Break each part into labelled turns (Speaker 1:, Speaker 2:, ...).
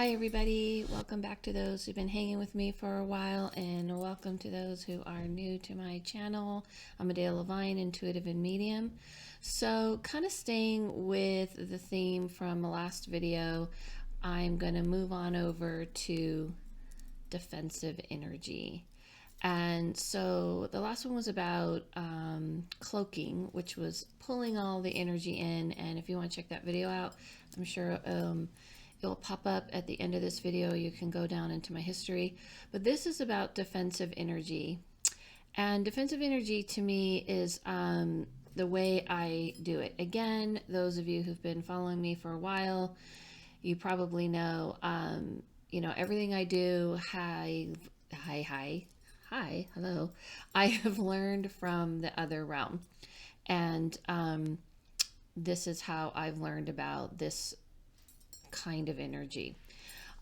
Speaker 1: Hi everybody, welcome back to those who've been hanging with me for a while, and welcome to those who are new to my channel. I'm Adele Levine, intuitive and medium. So kind of staying with the theme from the last video, I'm going to move on over to defensive energy. And so the last one was about cloaking, which was pulling all the energy in. And if you want to check that video out, I'm sure it'll pop up at the end of this video. You can go down into my history. But this is about defensive energy. And defensive energy to me is the way I do it. Again, those of you who've been following me for a while, you probably know, everything I do, hello, I have learned from the other realm. And this is how I've learned about this kind of energy.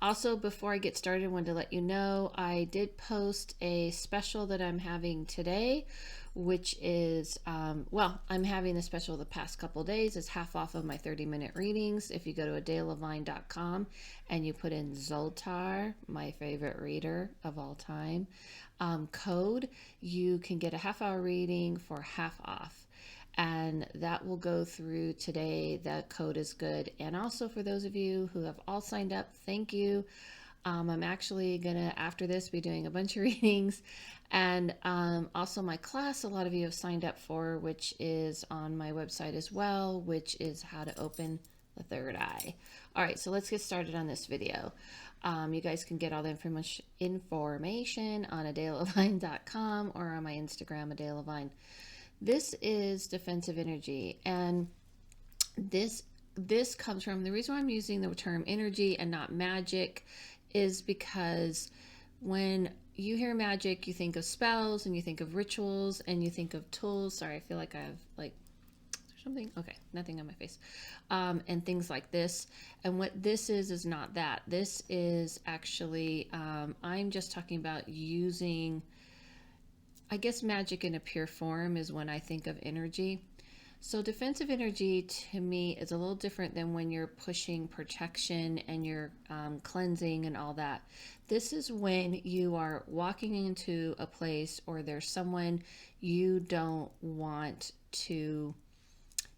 Speaker 1: Also, before I get started, I wanted to let you know I did post a special that I'm having today, which is, I'm having a special the past couple days. It's half off of my 30-minute readings. If you go to adelelevine.com and you put in Zoltar, my favorite reader of all time, code, you can get a half-hour reading for half off. And that will go through today. That code is good. And also for those of you who have all signed up, thank you. I'm actually gonna, after this, be doing a bunch of readings. And also my class, a lot of you have signed up for, which is on my website as well, which is how to open the third eye. All right, so let's get started on this video. You guys can get all the information on adelelevine.com or on my Instagram, adelelevine. This is defensive energy, and this comes from, the reason why I'm using the term energy and not magic is because when you hear magic, you think of spells and you think of rituals and you think of tools. Sorry, I feel like I have something. Okay, nothing on my face. And things like this. And what this is not that. This is actually, I'm just talking about using, I guess, magic in a pure form is when I think of energy. So defensive energy to me is a little different than when you're pushing protection and you're cleansing and all that. This is when you are walking into a place or there's someone you don't want to,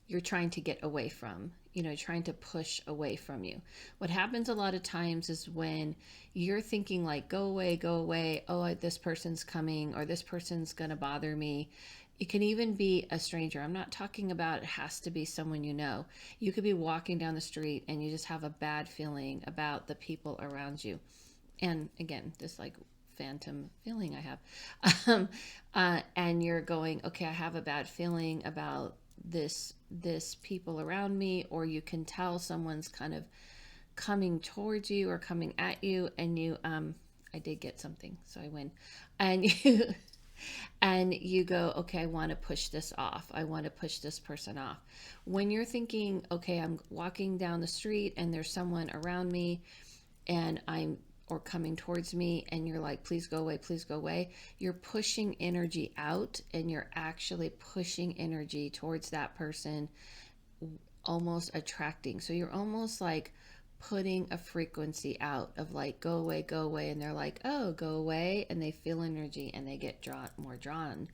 Speaker 1: you're trying to get away from, trying to push away from you. What happens a lot of times is when you're thinking like, go away, oh, this person's coming or this person's gonna bother me. It can even be a stranger. I'm not talking about it has to be someone you know. You could be walking down the street and you just have a bad feeling about the people around you. And again, this like phantom feeling I have. And you're going, okay, I have a bad feeling about this people around me, or you can tell someone's kind of coming towards you or coming at you, and you I did get something, so I win. And you go, okay, I want to push this off. I want to push this person off. When you're thinking, okay, I'm walking down the street and there's someone around me and or coming towards me, and you're like, please go away, you're pushing energy out, and you're actually pushing energy towards that person, almost attracting. So you're almost like putting a frequency out of like, go away, and they're like, oh, go away, and they feel energy and they get more drawn.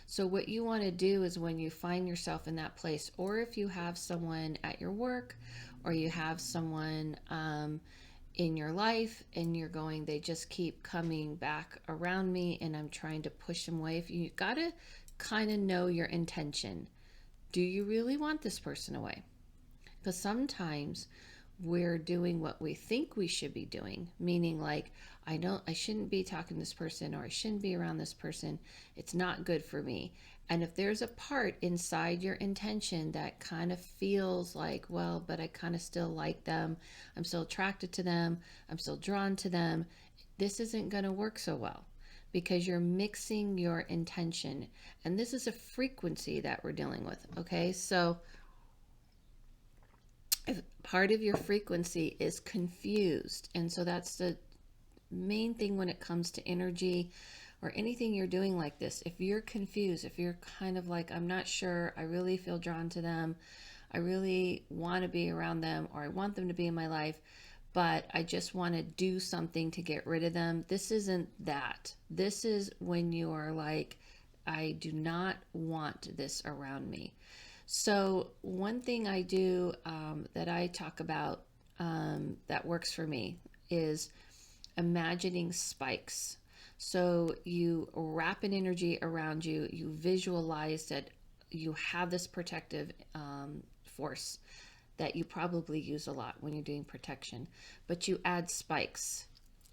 Speaker 1: So what you want to do is when you find yourself in that place, or if you have someone at your work, or you have someone in your life and you're going, they just keep coming back around me and I'm trying to push them away. If you got to kind of know your intention. Do you really want this person away? Because sometimes we're doing what we think we should be doing, meaning like, I shouldn't be talking to this person, or I shouldn't be around this person. It's not good for me. And if there's a part inside your intention that kind of feels like, well, but I kind of still like them, I'm still attracted to them, I'm still drawn to them, this isn't going to work so well, because you're mixing your intention. And this is a frequency that we're dealing with. Okay, so if part of your frequency is confused, and so that's the main thing when it comes to energy or anything you're doing like this. If you're confused, if you're kind of like, I'm not sure, I really feel drawn to them, I really want to be around them, or I want them to be in my life, but I just want to do something to get rid of them. This isn't that. This is when you are like, I do not want this around me. So, one thing I do that I talk about that works for me is imagining spikes. So, you wrap an energy around you, you visualize that you have this protective force that you probably use a lot when you're doing protection, but you add spikes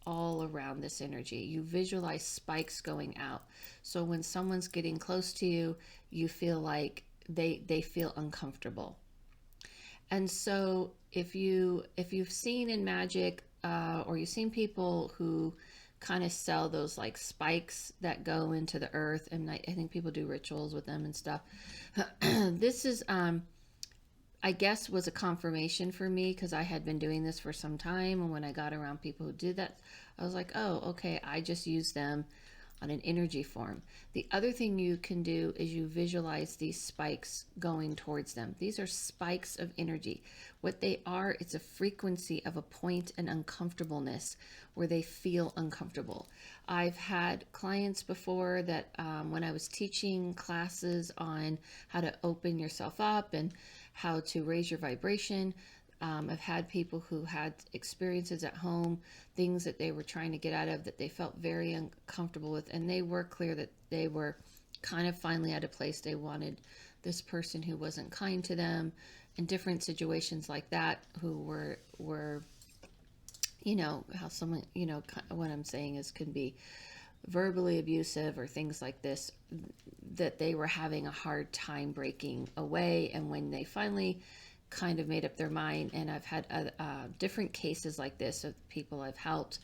Speaker 1: all around this energy. You visualize spikes going out. So when someone's getting close to you, you feel like they feel uncomfortable. And so if you've seen in magic or you've seen people who kind of sell those like spikes that go into the earth, and I think people do rituals with them and stuff. This is I guess was a confirmation for me because I had been doing this for some time. And when I got around people who did that, I was like, oh, okay, I just use them on an energy form. The other thing you can do is you visualize these spikes going towards them. These are spikes of energy. What they are, it's a frequency of a point and uncomfortableness where they feel uncomfortable. I've had clients before that when I was teaching classes on how to open yourself up and how to raise your vibration, I've had people who had experiences at home, things that they were trying to get out of that they felt very uncomfortable with, and they were clear that they were kind of finally at a place they wanted this person who wasn't kind to them, and different situations like that, who were how someone, what I'm saying is can be verbally abusive or things like this, that they were having a hard time breaking away. And when they finally kind of made up their mind, and I've had different cases like this of people I've helped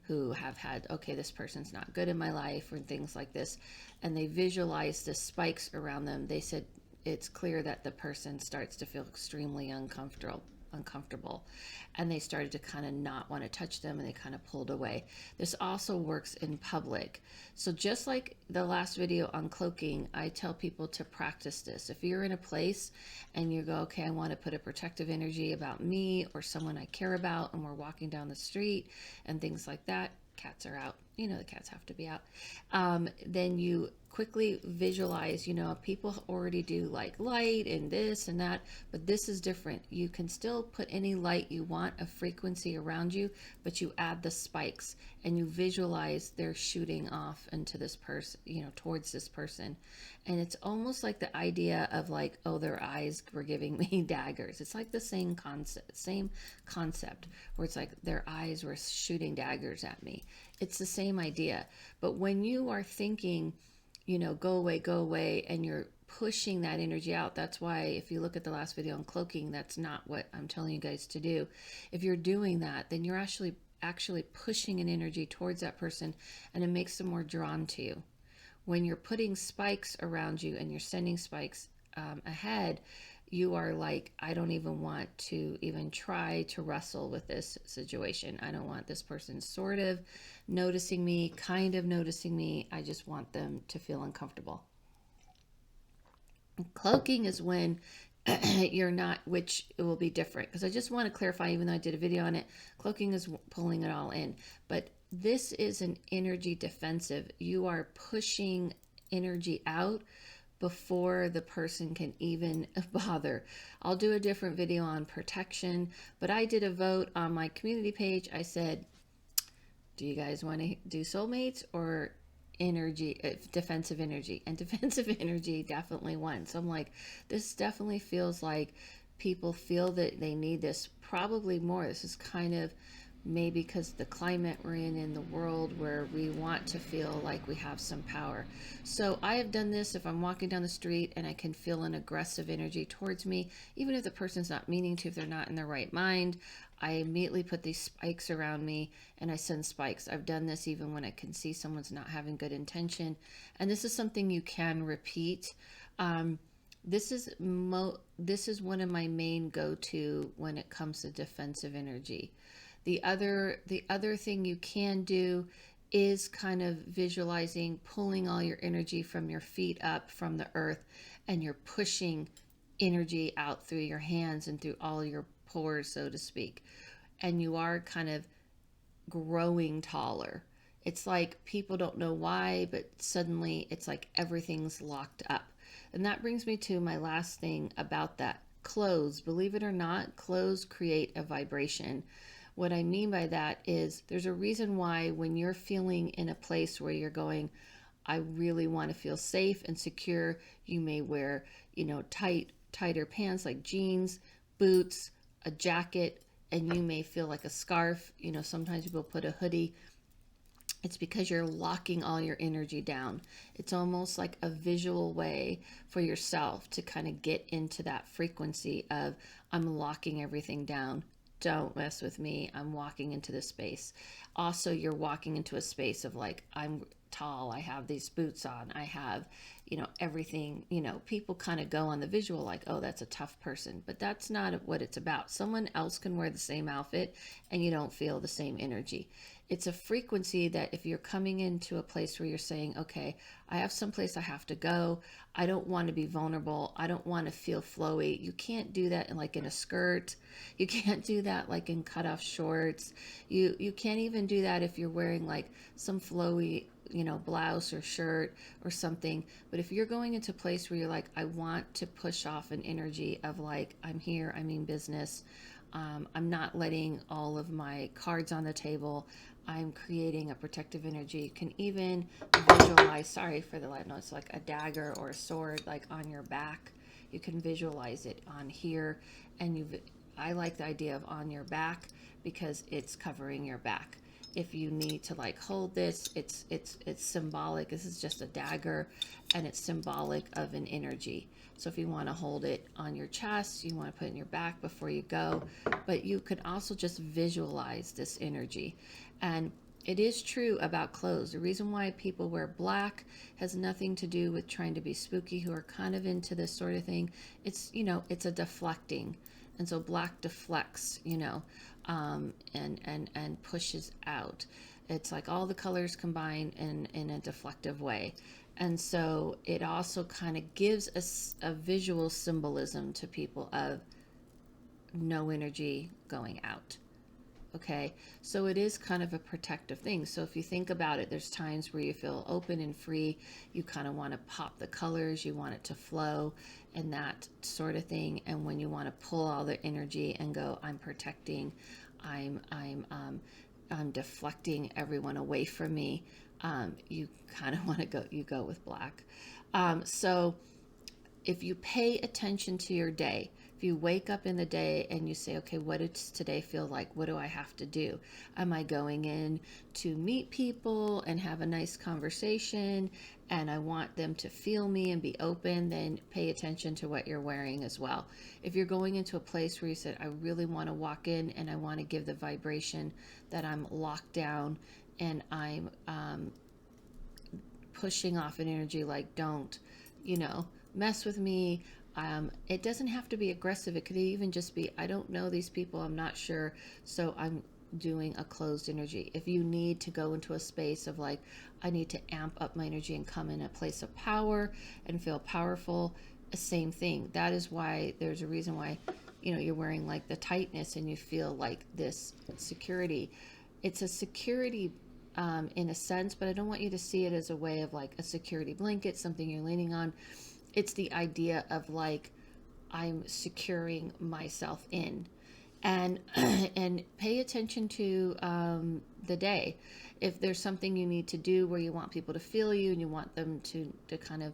Speaker 1: who have had, okay, this person's not good in my life or things like this, and they visualize the spikes around them. They said it's clear that the person starts to feel extremely uncomfortable, and they started to kind of not want to touch them, and they kind of pulled away. This also works in public. So just like the last video on cloaking, I tell people to practice this. If you're in a place and you go, okay, I want to put a protective energy about me or someone I care about, and we're walking down the street and things like that, cats are out, the cats have to be out, then you quickly visualize, people already do like light and this and that, but this is different. You can still put any light you want, a frequency around you, but you add the spikes and you visualize they're shooting off into this person, towards this person. And it's almost like the idea of like, oh, their eyes were giving me daggers. It's like the same concept where it's like their eyes were shooting daggers at me. It's the same idea. But when you are thinking, go away, and you're pushing that energy out. That's why if you look at the last video on cloaking, that's not what I'm telling you guys to do. If you're doing that, then you're actually pushing an energy towards that person, and it makes them more drawn to you. When you're putting spikes around you and you're sending spikes ahead, you are like, I don't even want to even try to wrestle with this situation. I don't want this person sort of noticing me, kind of noticing me. I just want them to feel uncomfortable. Cloaking is when you're not, which it will be different, because I just want to clarify, even though I did a video on it, cloaking is pulling it all in, but this is an energy defensive. You are pushing energy out before the person can even bother. I'll do a different video on protection, but I did a vote on my community page. I said, do you guys want to do soulmates or defensive energy? And defensive energy definitely won. So I'm like, this definitely feels like people feel that they need this probably more. This is kind of maybe because the climate we're in the world, where we want to feel like we have some power. So I have done this if I'm walking down the street and I can feel an aggressive energy towards me, even if the person's not meaning to, if they're not in their right mind, I immediately put these spikes around me and I send spikes. I've done this even when I can see someone's not having good intention. And this is something you can repeat. This is one of my main go-to when it comes to defensive energy. The other thing you can do is kind of visualizing pulling all your energy from your feet up from the earth, and you're pushing energy out through your hands and through all your pores, so to speak. and you are kind of growing taller. It's like people don't know why, but suddenly it's like everything's locked up. And that brings me to my last thing about that. Clothes, believe it or not, clothes create a vibration. What I mean by that is there's a reason why when you're feeling in a place where you're going, I really want to feel safe and secure, you may wear, tighter pants like jeans, boots, a jacket, and you may feel like a scarf. Sometimes people put a hoodie. It's because you're locking all your energy down. It's almost like a visual way for yourself to kind of get into that frequency of, I'm locking everything down. Don't mess with me. I'm walking into this space. Also, you're walking into a space of like, I'm tall. I have these boots on. I have, everything. People kind of go on the visual like, oh, that's a tough person. But that's not what it's about. Someone else can wear the same outfit and you don't feel the same energy. It's a frequency that if you're coming into a place where you're saying, okay, I have someplace I have to go. I don't want to be vulnerable. I don't want to feel flowy. You can't do that in a skirt. You can't do that like in cutoff shorts. You can't even do that if you're wearing like some flowy, blouse or shirt or something. But if you're going into a place where you're like, I want to push off an energy of like, I'm here, I mean business. I'm not letting all of my cards on the table. I'm creating a protective energy. You can even visualize, sorry for the loud noise, like a dagger or a sword like on your back. You can visualize it on here. I like the idea of on your back because it's covering your back. If you need to like hold this, it's symbolic. This is just a dagger and it's symbolic of an energy. So if you want to hold it on your chest, you want to put it in your back before you go, but you could also just visualize this energy. And it is true about clothes. The reason why people wear black has nothing to do with trying to be spooky, who are kind of into this sort of thing. It's a deflecting. And so black deflects, and pushes out. It's like all the colors combined in a deflective way. And so it also kind of gives us a visual symbolism to people of no energy going out. Okay, so it is kind of a protective thing. So if you think about it, there's times where you feel open and free. You kind of want to pop the colors, you want it to flow, and that sort of thing. And when you want to pull all the energy and go, I'm protecting, I'm deflecting everyone away from me. You kind of want to go. You go with black. So if you pay attention to your day, if you wake up in the day and you say, okay, what does today feel like? What do I have to do? Am I going in to meet people and have a nice conversation and I want them to feel me and be open? Then pay attention to what you're wearing as well. If you're going into a place where you said, I really want to walk in and I want to give the vibration that I'm locked down and I'm pushing off an energy like, don't, mess with me. It doesn't have to be aggressive. It could even just be, I don't know these people. I'm not sure. So I'm doing a closed energy. If you need to go into a space of like, I need to amp up my energy and come in a place of power and feel powerful, same thing. That is why there's a reason why, you're wearing like the tightness and you feel like this security. It's a security in a sense, but I don't want you to see it as a way of like a security blanket, something you're leaning on. It's the idea of like, I'm securing myself in, and and pay attention to the day. If there's something you need to do where you want people to feel you and you want them to kind of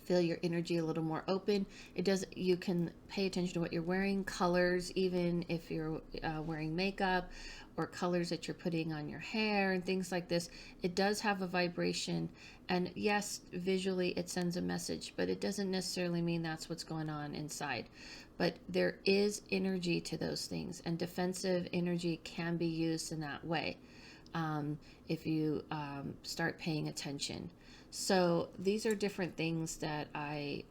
Speaker 1: feel your energy a little more open, you can pay attention to what you're wearing, colors, even if you're wearing makeup, or colors that you're putting on your hair and things like this. It does have a vibration, and yes, visually it sends a message, but it doesn't necessarily mean that's what's going on inside. But there is energy to those things, and defensive energy can be used in that way if you start paying attention. So these are different things that I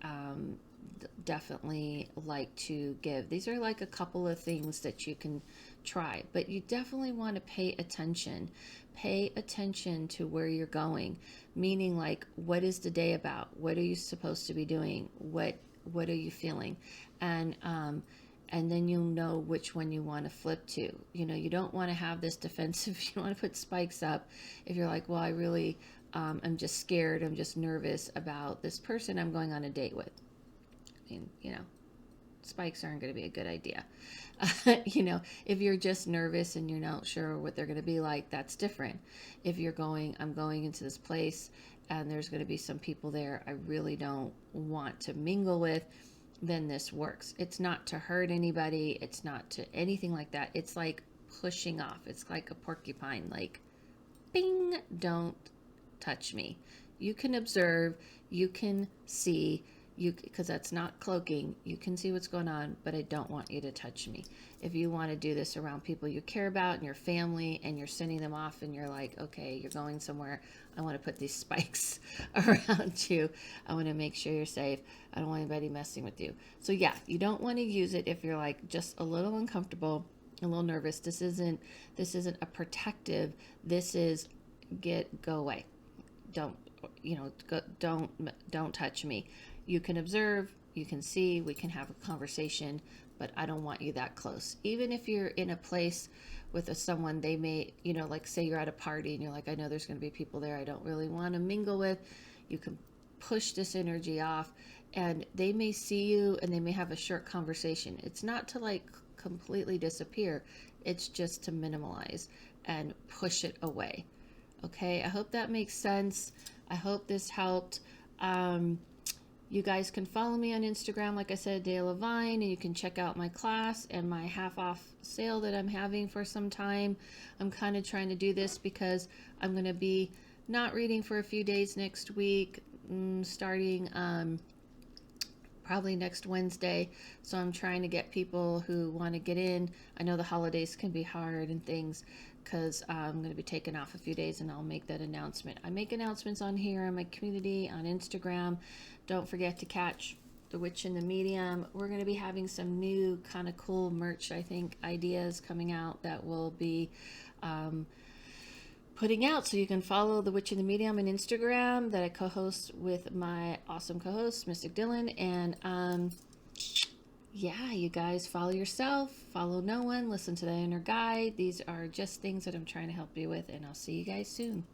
Speaker 1: definitely like to give. These are like a couple of things that you can try, but you definitely want to pay attention. Pay attention to where you're going, meaning like, what is the day about? What are you supposed to be doing? What are you feeling? And and then you'll know which one you want to flip to. You know, you don't want to have this defensive, you don't want to put spikes up if you're like, well, I really, I'm just scared, I'm just nervous about this person I'm going on a date with. I mean, you know, spikes aren't going to be a good idea. You know, if you're just nervous and you're not sure what they're going to be like, that's different. If you're going, I'm going into this place and there's going to be some people there I really don't want to mingle with, then this works. It's not to hurt anybody, it's not to anything like that. It's like pushing off. It's like a porcupine, like, bing, don't touch me. You can observe, you can see, you, because that's not cloaking. You can see what's going on, but I don't want you to touch me. If you want to do this around people you care about and your family, and you're sending them off and you're like, okay, you're going somewhere, I want to put these spikes around you, I want to make sure you're safe, I don't want anybody messing with you. So yeah, you don't want to use it if you're like just a little uncomfortable, a little nervous. This isn't a protective. This is go away. Don't, you know, don't touch me. You can observe, you can see, we can have a conversation, but I don't want you that close. Even if you're in a place with someone, they may, you know, like say you're at a party and you're like, I know there's going to be people there I don't really want to mingle with. You can push this energy off, and they may see you and they may have a short conversation. It's not to like completely disappear, it's just to minimalize and push it away. Okay, I hope that makes sense. I hope this helped. You guys can follow me on Instagram, like I said, Dea Levine, and you can check out my class and my half off sale that I'm having for some time. I'm kind of trying to do this because I'm going to be not reading for a few days next week, starting probably next Wednesday. So I'm trying to get people who want to get in. I know the holidays can be hard and things, because I'm going to be taking off a few days, and I'll make that announcement. I make announcements on here, on my community, on Instagram. Don't forget to catch The Witch in the Medium. We're going to be having some new kind of cool merch, I think, ideas coming out that will be putting out. So you can follow The Witch in the Medium on Instagram, that I co-host with my awesome co-host, Mystic Dylan. And yeah, you guys follow yourself, follow no one, listen to the inner guide. These are just things that I'm trying to help you with, and I'll see you guys soon.